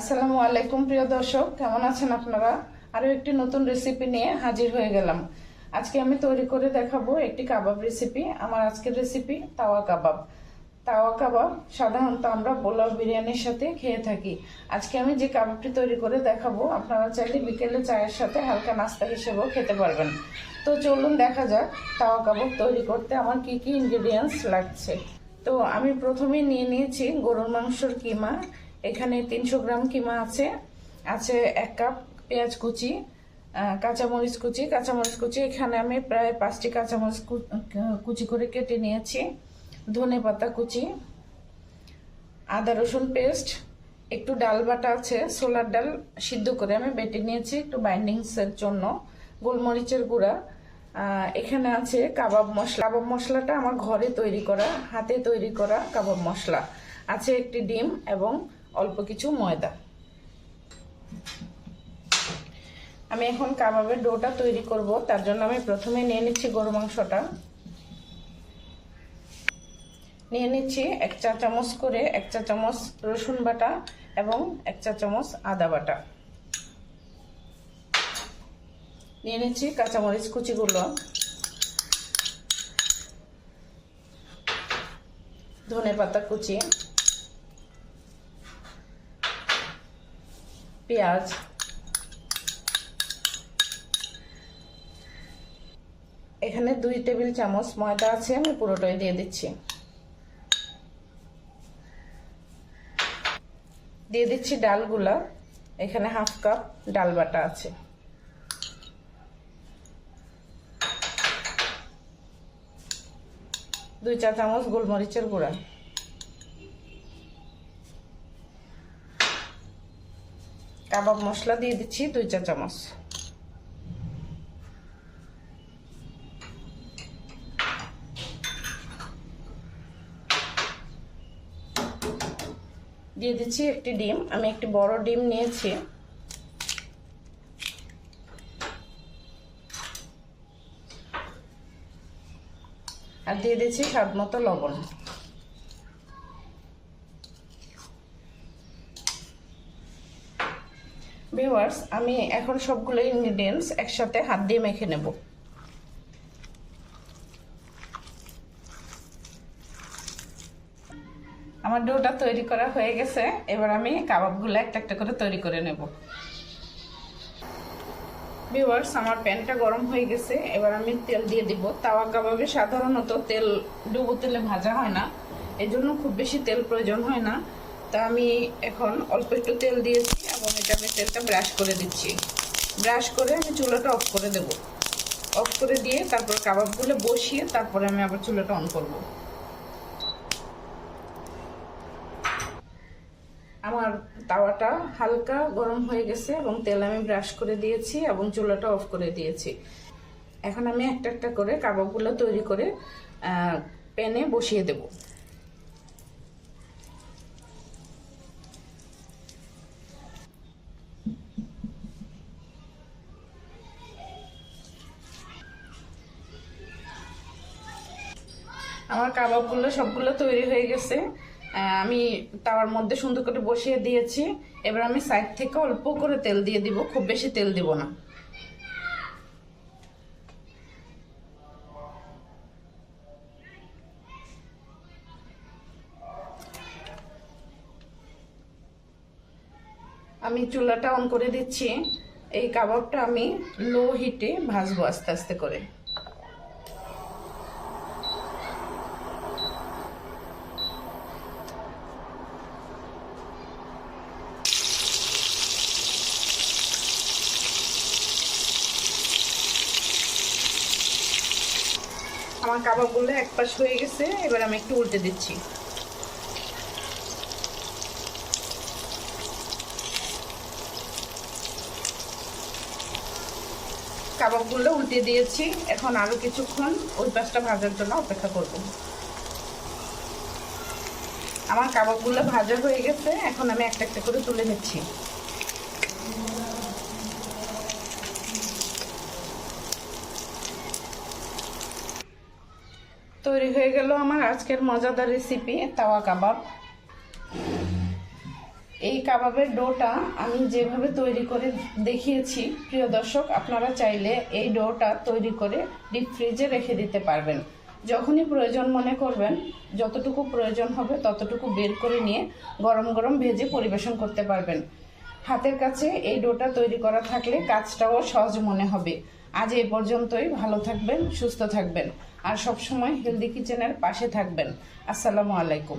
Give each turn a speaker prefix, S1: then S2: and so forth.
S1: আসসালামু আলাইকুম প্রিয় দর্শক, কেমন আছেন আপনারা? আরো একটি নতুন রেসিপি নিয়ে হাজির হয়ে গেলাম। আজকে আমি তৈরি করে দেখাবো একটি কাবাব রেসিপি। আমার আজকের রেসিপি তাওয়া কাবাব। তাওয়া কাবাব সাধারণত আমরা পোলাও বিরিয়ানির সাথে খেয়ে থাকি। আজকে আমি যে কাবাবটি তৈরি করে দেখাবো, আপনারা চাইলে বিকেলে চায়ের সাথে হালকা নাস্তা হিসেবেও খেতে পারবেন। তো চলুন দেখা যাক তাওয়া কাবাব তৈরি করতে আমার কি কি ইনগ্রেডিয়েন্টস লাগছে। তো আমি প্রথমেই নিয়ে নিয়েছি গরুর মাংসের কিমা। এখানে 300 গ্রাম কিমা আছে। 1 কাপ পেঁয়াজ কুচি, কাঁচামরিচ কুচি এখানে আমি প্রায় 5টি কাঁচামরিচ কুচি করে কেটে নিয়েছি। ধনে পাতা কুচি, আদা রসুন পেস্ট, একটু ডাল বাটা আছে, ছোলার ডাল সিদ্ধ করে আমি বেটে নিয়েছি একটু বাইন্ডিংসের জন্য। গোলমরিচের গুঁড়া, এখানে আছে কাবাব মশলা। কাবাব মশলাটা আমার ঘরে তৈরি করা, হাতে তৈরি করা কাবাব মশলা আছে। একটি ডিম এবং অল্প কিছু ময়দা। আমি এখন কাবাবের ডোটা তৈরি করব। তার জন্য আমি প্রথমে নিয়ে নিচ্ছি গরু মাংসটা। নিয়ে নিচ্ছি 1 চা চামচ করে 1 চা চামচ রসুন বাটা এবং 1 চা চামচ আদা বাটা। নিয়ে নিচ্ছি কাঁচামরিচ কুচিগুলো, ধনে পাতা কুচি, পেঁয়াজ, এখানে 2 টেবিল চামচ ময়দা আছে, আমি পুরোটাই দিয়ে দিচ্ছি। দিয়ে দিচ্ছি ডালগুলা। এখানে 1/2 কাপ ডাল বাটা আছে। দুই চা চামচ গোলমরিচের গুঁড়া, কাবাব মশলা দিয়ে দিচ্ছি 2 চা চামচ। দিয়ে দিচ্ছি একটি ডিম। আমি একটি বড় ডিম নিয়েছি। আর দিয়ে দিচ্ছি স্বাদ মতো লবণ। ভিউয়ার্স, আমি এখন সবগুলো ইনগ্রেডিয়েন্টস একসাথে হাত দিয়ে মেখে নেব। আমার ডোটা তৈরি করা হয়ে গেছে। এবার আমি কাবাবগুলো একটা একটা করে তৈরি করে নেব। ভিউয়ার্স, আমার প্যানটা গরম হয়ে গেছে। এবার আমি তেল দিয়ে দিব। তাওয়া কাবাবে সাধারণত তেল ডুবো তেলে ভাজা হয় না, এজন্য খুব বেশি তেল প্রয়োজন হয় না। তা আমি এখন অল্প একটু তেল দিয়েছি এবং এটা আমি তেলটা ব্রাশ করে দিচ্ছি। ব্রাশ করে আমি চুলাটা অফ করে দেব। অফ করে দিয়ে তারপর কাবাবগুলো বসিয়ে তারপরে আমি আবার চুলাটা অন করব। আমার তাওয়াটা হালকা গরম হয়ে গেছে এবং তেল আমি ব্রাশ করে দিয়েছি এবং চুলাটা অফ করে দিয়েছি। এখন আমি একটা একটা করে কাবাবগুলো তৈরি করে প্যানে বসিয়ে দেব। আমার কাবাবগুলো সবগুলো তৈরি হয়ে গেছে। আমি তাওয়ার মধ্যে সুন্দর করে বসিয়ে দিয়েছি। এবার আমি সাইড থেকে অল্প করে তেল দিয়ে দিব, খুব বেশি তেল দিব না। আমি চুলাটা অন করে দিচ্ছি। এই কাবাবটা আমি লো হিটে ভাজবো আস্তে আস্তে করে। আমার কাবাবগুলো এক পাশ হয়ে গেছে। এবার আমি একটু উল্টে দিচ্ছি। কাবাবগুলো উল্টে দিয়েছি। এখন আরো কিছুক্ষণ ওই পাশটা ভাজার জন্য অপেক্ষা করব। আমার কাবাবগুলো ভাজা হয়ে গেছে। এখন আমি একটা একটা করে তুলে নিচ্ছি। তৈরি হয়ে গেল আমার আজকের মজাদার রেসিপি তাওয়া কাবাব। এই কাবাবের ডোটা আমি যেভাবে তৈরি করে দেখিয়েছি, প্রিয় দর্শক, আপনারা চাইলে এই ডোটা তৈরি করে ডিপ ফ্রিজে রেখে দিতে পারবেন। যখনই প্রয়োজন মনে করবেন, যতটুকু প্রয়োজন হবে ততটুকু বের করে নিয়ে গরম গরম ভেজে পরিবেশন করতে পারবেন। হাতের কাছে এই ডোটা তৈরি করা থাকলে কাজটাও সহজ মনে হবে। আজ এই পর্যন্তই। ভালো থাকবেন, সুস্থ থাকবেন আর সবসময় হেলদি কিচেনের পাশে থাকবেন। আসসালামু আলাইকুম।